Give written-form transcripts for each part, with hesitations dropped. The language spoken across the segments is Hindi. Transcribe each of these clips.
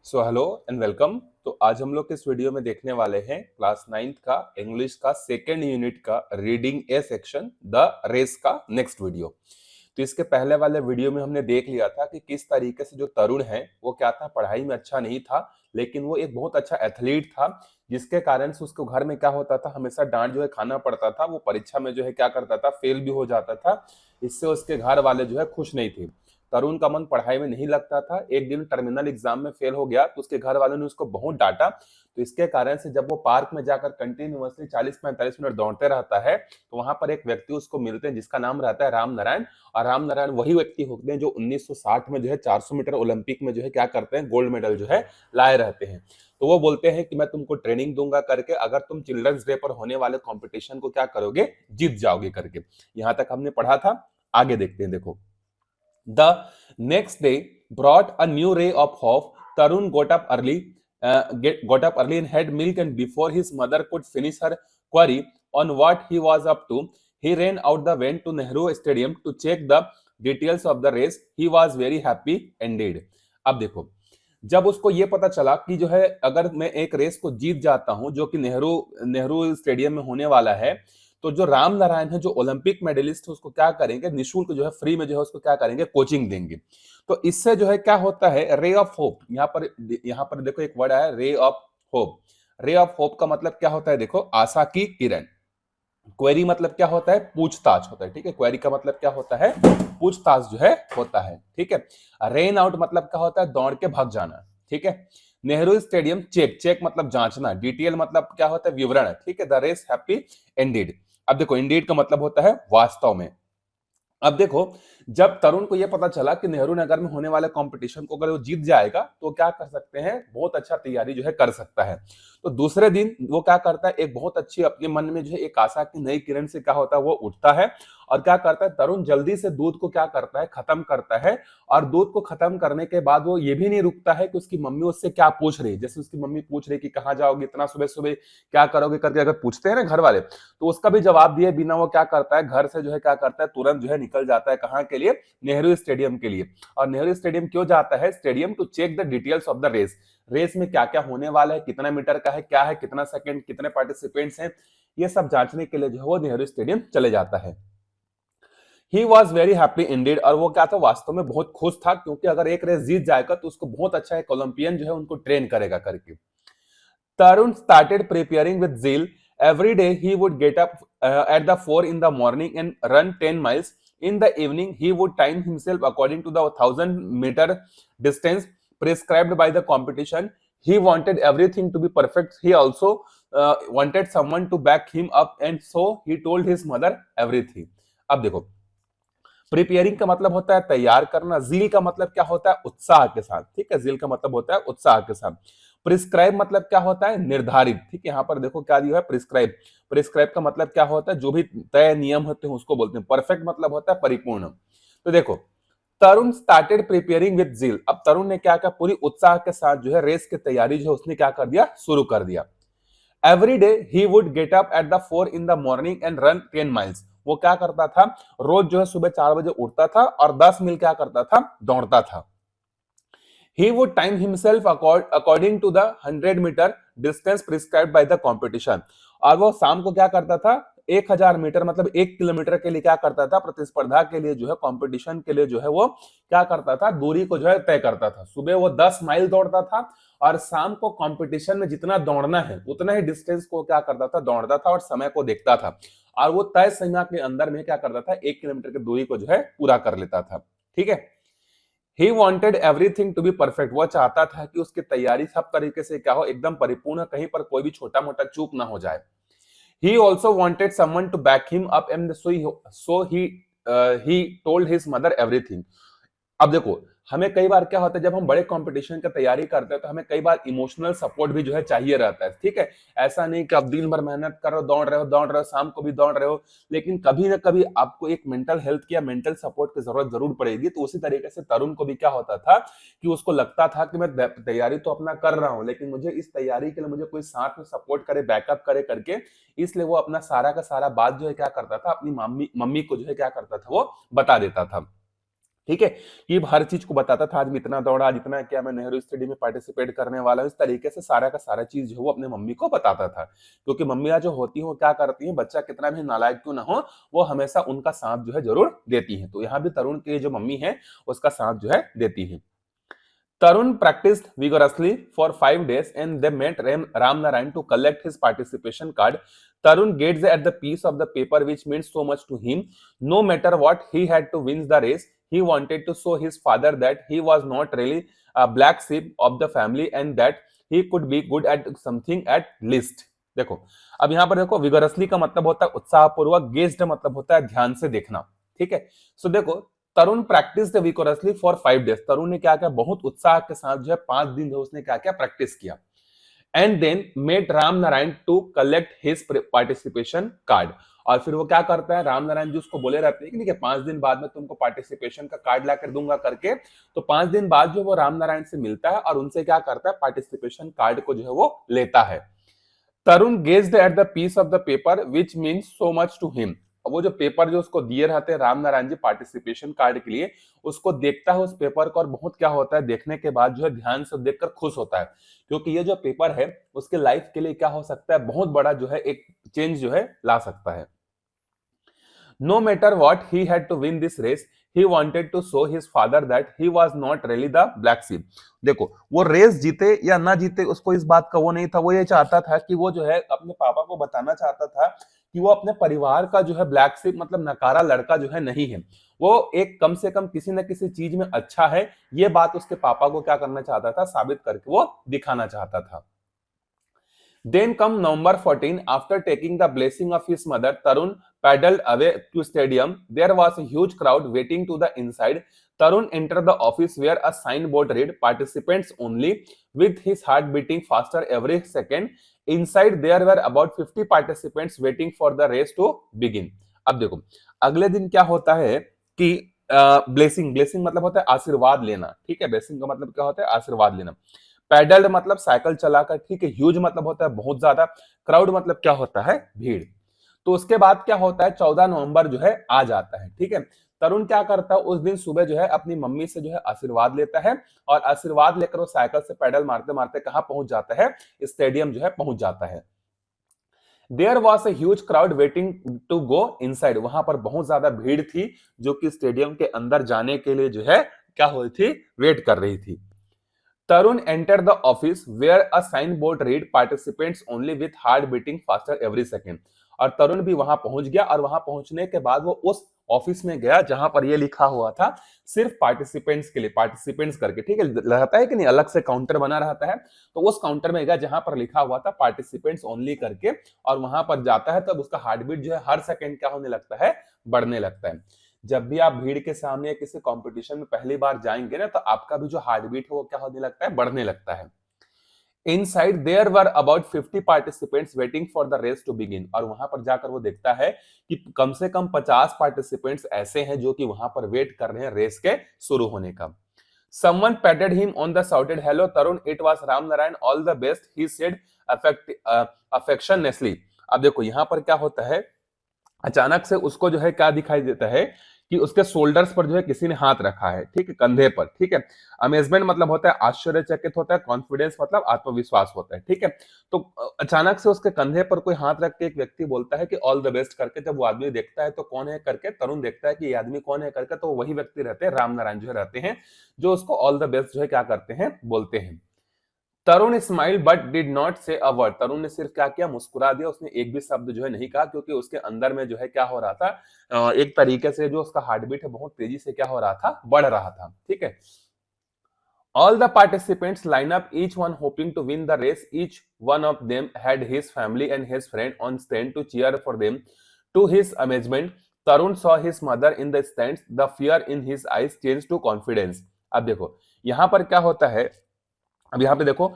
So hello and welcome. तो आज हम लोग इस वीडियो में देखने वाले हैं क्लास 9th का इंग्लिश का सेकेंड यूनिट का reading A section the race का नेक्स्ट वीडियो। तो इसके पहले वाले वीडियो में हमने देख लिया था कि किस तरीके से जो तरुण है वो क्या था, पढ़ाई में अच्छा नहीं था लेकिन वो एक बहुत अच्छा एथलीट था, जिसके कारण से उसको घर में क्या होता था, हमेशा डांट जो है खाना पड़ता था। वो परीक्षा में जो है क्या करता था, फेल भी हो जाता था। इससे उसके घर वाले जो है खुश नहीं थे। तरुण का मन पढ़ाई में नहीं लगता था। एक दिन टर्मिनल एग्जाम में फेल हो गया तो उसके घर वालों ने उसको बहुत डांटा। तो इसके कारण से जब वो पार्क में जाकर कंटिन्यूअसली 40-45 मिनट दौड़ते रहता है तो वहां पर एक व्यक्ति उसको मिलते हैं जिसका नाम रहता है राम नारायण। और राम नारायण वही व्यक्ति होते हैं जो 1960 में जो है 400 मीटर ओलंपिक में जो है क्या करते हैं, गोल्ड मेडल जो है लाए रहते हैं। तो वो बोलते हैं कि मैं तुमको ट्रेनिंग दूंगा करके, अगर तुम चिल्ड्रंस डे पर होने वाले कंपटीशन को क्या करोगे, जीत जाओगे करके। यहां तक हमने पढ़ा था। आगे देखते हैं। देखो, the next day brought a new ray of hope. Tarun got up early and had milk, and before his mother could finish her query on what he was up to, he ran out the went to Nehru Stadium to check the details of the race. He was very happy indeed. अब देखो, जब उसको ये पता चला कि जो है अगर मैं एक रेस को जीत जाता हूं जो कि नेहरू नेहरू स्टेडियम में होने वाला है, तो जो राम नारायण है जो ओलंपिक मेडलिस्ट है उसको क्या करेंगे, निःशुल्क जो है फ्री में जो है उसको क्या करेंगे, कोचिंग देंगे। तो इससे जो है क्या होता है, रे ऑफ होप। यहाँ पर देखो एक वर्ड आया, ray of hope. Ray of hope का मतलब क्या होता है, देखो, आशा की किरण। क्वेरी मतलब क्या होता है, पूछताछ होता है। ठीक है, क्वेरी का मतलब क्या होता है, पूछताछ जो है होता है। ठीक है। रेन आउट मतलब क्या होता है, दौड़ के भाग जाना। ठीक है। नेहरू स्टेडियम चेक, चेक मतलब जांचना। डिटेल मतलब क्या होता है, विवरण। ठीक है। The race happy ended. अब देखो, इंडीड का मतलब होता है वास्तव में। अब देखो, जब तरुण को यह पता चला कि नेहरू नगर में होने वाले कंपटीशन को अगर वो जीत जाएगा तो क्या कर सकते हैं, बहुत अच्छा तैयारी जो है कर सकता है। तो दूसरे दिन वो क्या करता है, एक बहुत अच्छी अपने मन में जो है एक आशा की नई किरण से क्या होता है, वो उठता है और क्या करता है, तरुण जल्दी से दूध को क्या करता है, खत्म करता है। और दूध को खत्म करने के बाद वो ये भी नहीं रुकता है कि उसकी मम्मी उससे क्या पूछ रही है। जैसे उसकी मम्मी पूछ रही कि कहाँ जाओगे इतना सुबह सुबह, क्या करोगे करके अगर पूछते हैं ना घर वाले, तो उसका भी जवाब दिए बिना वो क्या करता है, घर से जो है क्या करता है, तुरंत जो है निकल जाता है। कहाँ के लिए, नेहरू स्टेडियम के लिए। और नेहरू स्टेडियम क्यों जाता है, stadium to check the details of the race. Race में क्या क्या होने वाला है, कितना मीटर का है, क्या है, कितना सेकंड, कितने पार्टिसिपेंट्स हैं, ये सब जांचने के लिए जो है वो नेहरू स्टेडियम चले जाता है। He was very happy Indeed. और वो क्या था, वास्तव में बहुत खुश था, क्योंकि अगर एक रेस जीत जाएगा तो उसको बहुत अच्छा एक ओलंपियन जो है उनको ट्रेन करेगा करके। Tarun started preparing with zeal. Every day he would get up at the 4 in the morning and run 10 miles. In the evening, he would time himself according to the 1,000-meter distance prescribed by the competition. He wanted everything to be perfect. He also wanted someone to back him up, and so he told his mother everything. अब देखो, प्रिपेयरिंग का मतलब होता है तैयार करना। जील का मतलब क्या होता है, उत्साह के साथ। ठीक है, जील का मतलब होता है उत्साह के साथ। प्रिस्क्राइब मतलब क्या होता है, निर्धारित। ठीक है, यहाँ पर देखो क्या दिया है, प्रिस्क्राइब। प्रिस्क्राइब का मतलब क्या होता है, जो भी तय नियम होते हैं उसको बोलते हैं। परफेक्ट मतलब होता है परिपूर्ण। तो देखो, तरुण स्टार्टेड प्रिपेयरिंग विद जील। अब तरुण ने क्या किया, पूरी उत्साह के साथ जो है रेस की तैयारी जो है उसने क्या कर दिया, शुरू कर दिया। Every day he would get up at the 4 in the morning and run 10 miles. वो क्या करता था, रोज जो है सुबह 4 बजे उठता था और 10 मील क्या करता था, दौड़ता था। He would time himself according to the 100-meter distance prescribed by the competition। और वो शाम को क्या करता था, 1000 मीटर मतलब 1 किलोमीटर के लिए क्या करता था, प्रतिस्पर्धा के लिए जो है, कंपटीशन के लिए जो है वो क्या करता था, दूरी को जो है तय करता था। सुबह वो 10 माइल दौड़ता था और शाम को कंपटीशन में जितना दौड़ना है उतना ही डिस्टेंस को क्या करता था, दौड़ता था और समय को देखता था। और वो तय समय के अंदर में क्या करता था, 1 किलोमीटर की दूरी को जो है पूरा कर लेता था। ठीक है। He wanted everything to be perfect. वो चाहता था कि उसकी तैयारी सब तरीके से क्या हो, एकदम परिपूर्ण, कहीं पर कोई भी छोटा मोटा चूक ना हो जाए। He also wanted someone to back him up and so he told his mother everything. अब देखो, हमें कई बार क्या होता है, जब हम बड़े कंपटीशन की तैयारी करते हैं तो हमें कई बार इमोशनल सपोर्ट भी जो है चाहिए रहता है। ठीक है, ऐसा नहीं कि आप दिन भर मेहनत कर रहे हो, दौड़ रहे हो, शाम को भी दौड़ रहे हो, लेकिन कभी ना कभी आपको एक मेंटल हेल्थ की या मेंटल सपोर्ट की जरूरत जरूर पड़ेगी। तो उसी तरीके से तरुण को भी क्या होता था कि उसको लगता था कि मैं तैयारी तो अपना कर रहा हूं, लेकिन मुझे इस तैयारी के लिए मुझे कोई साथ में सपोर्ट करे, बैकअप करे करके। इसलिए वो अपना सारा का सारा बात जो है क्या करता था, अपनी मम्मी मम्मी को जो है क्या करता था, वो बता देता था। ठीक है। ये हर चीज को बताता था, आज मैं इतना दौड़ा, आज इतना किया, मैं नेहरू स्टेडियम में पार्टिसिपेट करने वाला हूँ। इस तरीके से सारा का सारा चीज जो है वो अपने मम्मी को बताता था, क्योंकि मम्मियां जो होती हैं वो क्या करती हैं, बच्चा कितना भी नालायक क्यों ना हो, वो हमेशा उनका साथ जो है जरूर देती हैं। तो यहाँ भी तरुण की जो मम्मी है उसका साथ जो है देती है। Tarun practiced vigorously for 5 days and they met Ram Narayan to collect his participation card. Tarun gets at the piece of the paper which means so much to him. No matter what, he had to win the race. He wanted to show his father that he was not really a black sheep of the family and that he could be good at something at least. देखो, अब यहाँ पर देखो, विगरसली का मतलब होता है उत्साहपूर्वक, गेज्ड मतलब होता है ध्यान से देखना। ठीक है, सो देखो, तरुण प्रैक्टिस विकोरसली फॉर 5 डेज। तरुण ने क्या किया, बहुत उत्साह के साथ जो है 5 दिन जो उसने क्या किया, प्रैक्टिस किया। And then met Ram Narayan to collect his participation card. और फिर वो क्या करता है, राम नारायण जी उसको बोले रहते हैं कि ठीक है 5 दिन बाद में तुमको पार्टिसिपेशन का कार्ड लाकर दूंगा करके। तो 5 दिन बाद जो वो राम नारायण से मिलता है और उनसे क्या करता है, पार्टिसिपेशन कार्ड को जो है वो लेता है। Tarun gazed at the piece of the paper which means so much to him. वो जो पेपर जो उसको दिए रहते हैं राम नारायण जी पार्टिसिपेशन कार्ड के लिए, उसको देखता है उस पेपर को, और बहुत क्या होता है, देखने के बाद जो है ध्यान से देखकर खुश होता है, क्योंकि ये जो पेपर है उसके लाइफ के लिए क्या हो सकता है, बहुत बड़ा जो है एक चेंज जो है ला सकता है। No matter what, he had to win this race. He wanted to show his father that he was not really the black sheep. देखो, वो रेस जीते या ना जीते उसको इस बात का वो नहीं था, वो ये चाहता था कि वो जो है अपने पापा को बताना चाहता था कि वो अपने परिवार का जो है ब्लैक शिप मतलब नकारा लड़का जो है नहीं है, वो एक कम से कम किसी न किसी चीज में अच्छा है। ये बात उसके पापा को क्या करना चाहता था, साबित करके वो दिखाना चाहता था। Then come November 14, after taking the blessing of his mother, Tarun paddled away to stadium. There was a huge crowd waiting to the inside. Tarun entered the office where a signboard read participants only, with his heart beating faster every second. Inside there were about 50 participants waiting for the race to begin. अब देखो, अगले दिन क्या होता है कि ब्लेसिंग, ब्लेसिंग मतलब होता है आशीर्वाद लेना। ठीक है, ब्लेसिंग का मतलब क्या होता है, आशीर्वाद लेना। पैडल्ड मतलब साइकिल चलाकर। ठीक है, ह्यूज मतलब होता है बहुत ज्यादा। क्राउड मतलब क्या होता है, भीड़। तो उसके बाद क्या होता है, 14 नवंबर जो है आ जाता है। ठीक है, तरुण क्या करता है, उस दिन सुबह जो है अपनी मम्मी से जो है आशीर्वाद लेता है, और आशीर्वाद लेकर वो साइकिल से पैडल मारते मारते कहां पहुंच जाता है, स्टेडियम जो है पहुंच जाता है। There was a huge crowd waiting to go inside. वहां पर बहुत ज्यादा भीड़ थी जो कि स्टेडियम के अंदर जाने के लिए जो है क्या हो रही थी, वेट कर रही थी। Tarun entered the office where a signboard read participants only with heart beating faster every second. और तरुण भी वहां पहुंच गया, और वहां पहुंचने के बाद वो उस ऑफिस में गया जहां पर ये लिखा हुआ था सिर्फ पार्टिसिपेंट्स के लिए, पार्टिसिपेंट्स करके। ठीक है, रहता है कि नहीं, अलग से काउंटर बना रहता है, तो उस काउंटर में गया जहां पर लिखा हुआ था पार्टिसिपेंट्स ओनली करके, और वहां पर जाता है तब उसका हार्ट बीट जो है हर सेकंड क्या होने लगता है, बढ़ने लगता है। जब भी आप भीड़ के सामने किसी कंपटीशन में पहली बार जाएंगे ना, तो आपका भी जो हार्ट बीट है वो क्या होने लगता है, बढ़ने लगता है। Inside there were about 50 participants waiting for the race to begin. और वहां पर जाकर वो देखता है कि कम से कम 50 पार्टिसिपेंट्स ऐसे हैं जो कि वहां पर वेट कर रहे हैं रेस के शुरू होने का। Someone patted him on the shouted, "Hello, Tarun. It was Ram Narayan. All the best," he said affectionately. अब देखो यहाँ पर क्या होता है, अचानक से उसको जो है क्या दिखाई देता है कि उसके शोल्डर्स पर जो है किसी ने हाथ रखा है। ठीक है, कंधे पर। ठीक है, अमेजमेंट मतलब होता है आश्चर्यचकित होता है, कॉन्फिडेंस मतलब आत्मविश्वास होता है। ठीक है, तो अचानक से उसके कंधे पर कोई हाथ रख के एक व्यक्ति बोलता है कि ऑल द बेस्ट करके। जब वो आदमी देखता है तो कौन है करके, तरुण देखता है कि ये आदमी कौन है करके, तो वही व्यक्ति रहते हैं, राम नारायण जो है रहते हैं, जो उसको ऑल द बेस्ट जो है क्या करते हैं, बोलते हैं। तरुण स्माइल बट डिड नॉट से अ वर्ड। तरुण ने सिर्फ क्या किया, मुस्कुरा दिया, उसने एक भी शब्द जो है नहीं कहा, क्योंकि उसके अंदर में जो है क्या हो रहा था, एक तरीके से जो उसका हार्ट बीट है बहुत तेजी से क्या हो रहा था, बढ़ रहा था। ठीक है, all the participants line up, each one hoping to win the race. Each one of them had his family and his friend on stand to cheer for them. To his amazement, Tarun saw his mother in the stands. The fear in his eyes changed to confidence. अब देखो यहां पर क्या होता है, अब यहाँ पे देखो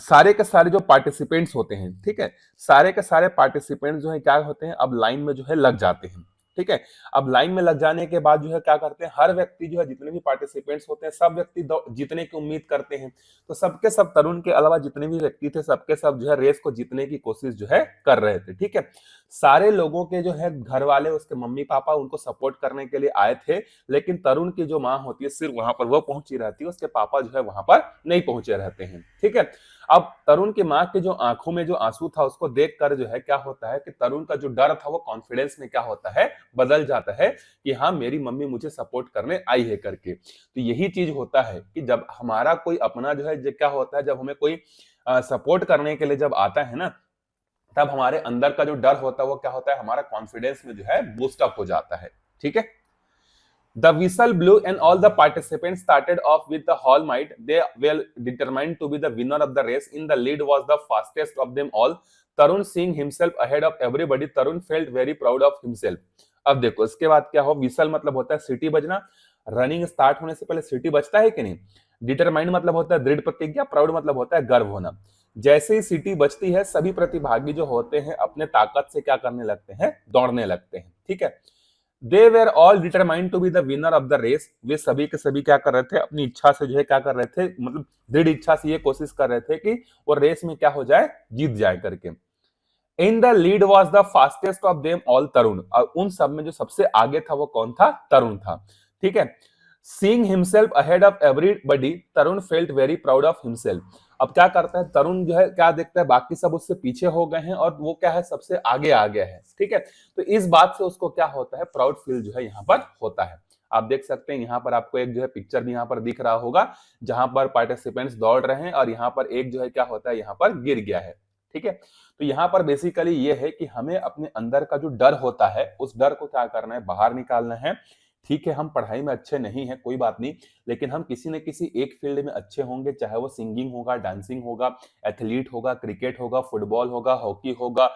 सारे के सारे जो पार्टिसिपेंट्स होते हैं, ठीक है, सारे के सारे पार्टिसिपेंट्स जो है क्या होते हैं, अब लाइन में जो है लग जाते हैं। ठीक है। अब लाइन में लग जाने के बाद जो है क्या करते हैं, हर व्यक्ति जो है, जितने भी पार्टिसिपेंट्स होते हैं, सब व्यक्ति जीतने की उम्मीद करते हैं। तो सबके सब, तरुण के अलावा जितने भी व्यक्ति थे, सबके सब जो है रेस को जीतने की कोशिश जो है कर रहे थे। ठीक है। सारे लोगों के जो है घर वाले, उसके मम्मी पापा उनको सपोर्ट करने के लिए आए थे, लेकिन तरुण की जो माँ होती है सिर्फ वहां पर वो पहुंची रहती है, उसके पापा जो है वहां पर नहीं पहुंचे रहते हैं। ठीक है। अब तरुण की माँ के जो आंखों में जो आंसू था, उसको देखकर जो है क्या होता है कि तरुण का जो डर था वो कॉन्फिडेंस में क्या होता है, बदल जाता है कि हाँ, मेरी मम्मी मुझे सपोर्ट करने आई है करके। तो यही चीज होता है कि जब हमारा कोई अपना जो है क्या होता है, जब हमें कोई सपोर्ट करने के लिए जब आता है ना, तब हमारे अंदर का जो डर होता है वो क्या होता है, हमारा कॉन्फिडेंस में जो है बूस्ट अप हो जाता है। ठीक है। The whistle blew and all the participants started off with the whole might. They were determined to be the winner of the race. In the lead was the fastest of them all. Tarun seeing himself ahead of everybody, Tarun felt very proud of himself. अब देखो इसके बाद क्या हो, विसल मतलब होता है सीटी बजना, रनिंग स्टार्ट होने से पहले सीटी बजता है कि नहीं। डिटरमाइंड मतलब होता है दृढ़ प्रतिज्ञा, प्राउड मतलब होता है गर्व होना। जैसे ही सीटी बजती है, सभी प्रतिभागी जो होते हैं अपने ताकत से क्या करने लगते हैं, दौड़ने लगते हैं। ठीक है। They were all determined to be the winner of the race. वे सभी के सभी क्या कर रहे थे, अपनी इच्छा से जो है क्या कर रहे थे, मतलब दृढ़ इच्छा से ये कोशिश कर रहे थे कि वो रेस में क्या हो जाए, जीत जाए करके। In the lead was the fastest of them all Tarun. और उन सब में जो सबसे आगे था वो कौन था, तरुण था। ठीक है। Seeing himself ahead of everybody, Tarun felt very proud of himself. अब क्या करता है तरुण, जो है क्या देखता है, बाकी सब उससे पीछे हो गए हैं और वो क्या है, सबसे आगे आ गया है। ठीक है। तो इस बात से उसको क्या होता है, प्राउड फील जो है यहाँ पर होता है। आप देख सकते हैं यहाँ पर आपको एक जो है पिक्चर भी यहाँ पर दिख रहा होगा, जहां पर पार्टिसिपेंट्स दौड़ रहे हैं और यहाँ पर एक जो है क्या होता है, यहाँ पर गिर गया है। ठीक है। तो यहाँ पर बेसिकली ये है कि हमें अपने अंदर का जो डर होता है, उस डर को क्या करना है, बाहर निकालना है। ठीक है, हम पढ़ाई में अच्छे नहीं है, कोई बात नहीं, लेकिन हम किसी न किसी एक फील्ड में अच्छे होंगे, चाहे वो सिंगिंग होगा, डांसिंग होगा, एथलीट होगा, क्रिकेट होगा, फुटबॉल होगा, हॉकी होगा,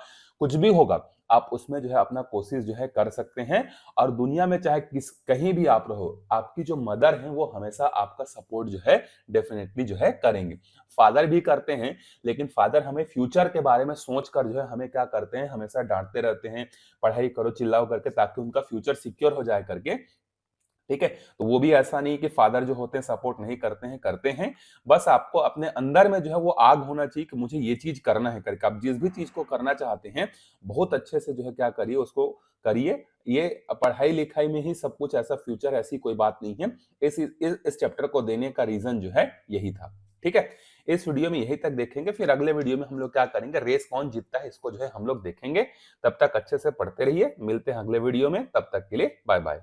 कुछ भी होगा। आप उसमें जो है अपना कोशिश जो है कर सकते हैं। और दुनिया में चाहे कहीं भी आप रहो, आपकी जो मदर है वो हमेशा आपका सपोर्ट जो है डेफिनेटली जो है करेंगे। फादर भी करते हैं, लेकिन फादर हमें फ्यूचर के बारे में सोच कर जो है हमें क्या करते हैं, हमेशा डांटते रहते हैं, पढ़ाई करो चिल्लाओ करके, ताकि उनका फ्यूचर सिक्योर हो जाए करके। ठीक है। तो वो भी ऐसा नहीं कि फादर जो होते हैं सपोर्ट नहीं करते हैं, करते हैं। बस आपको अपने अंदर में जो है वो आग होना चाहिए कि मुझे ये चीज करना है करके। आप जिस भी चीज को करना चाहते हैं, बहुत अच्छे से जो है क्या करिए, उसको करिए। ये पढ़ाई लिखाई में ही सब कुछ, ऐसा फ्यूचर ऐसी कोई बात नहीं है। इस चैप्टर को देने का रीजन जो है यही था। ठीक है। इस वीडियो में यही तक देखेंगे, फिर अगले वीडियो में हम लोग क्या करेंगे, रेस कौन जीतता है इसको जो है हम लोग देखेंगे। तब तक अच्छे से पढ़ते रहिए, मिलते हैं अगले वीडियो में, तब तक के लिए बाय बाय।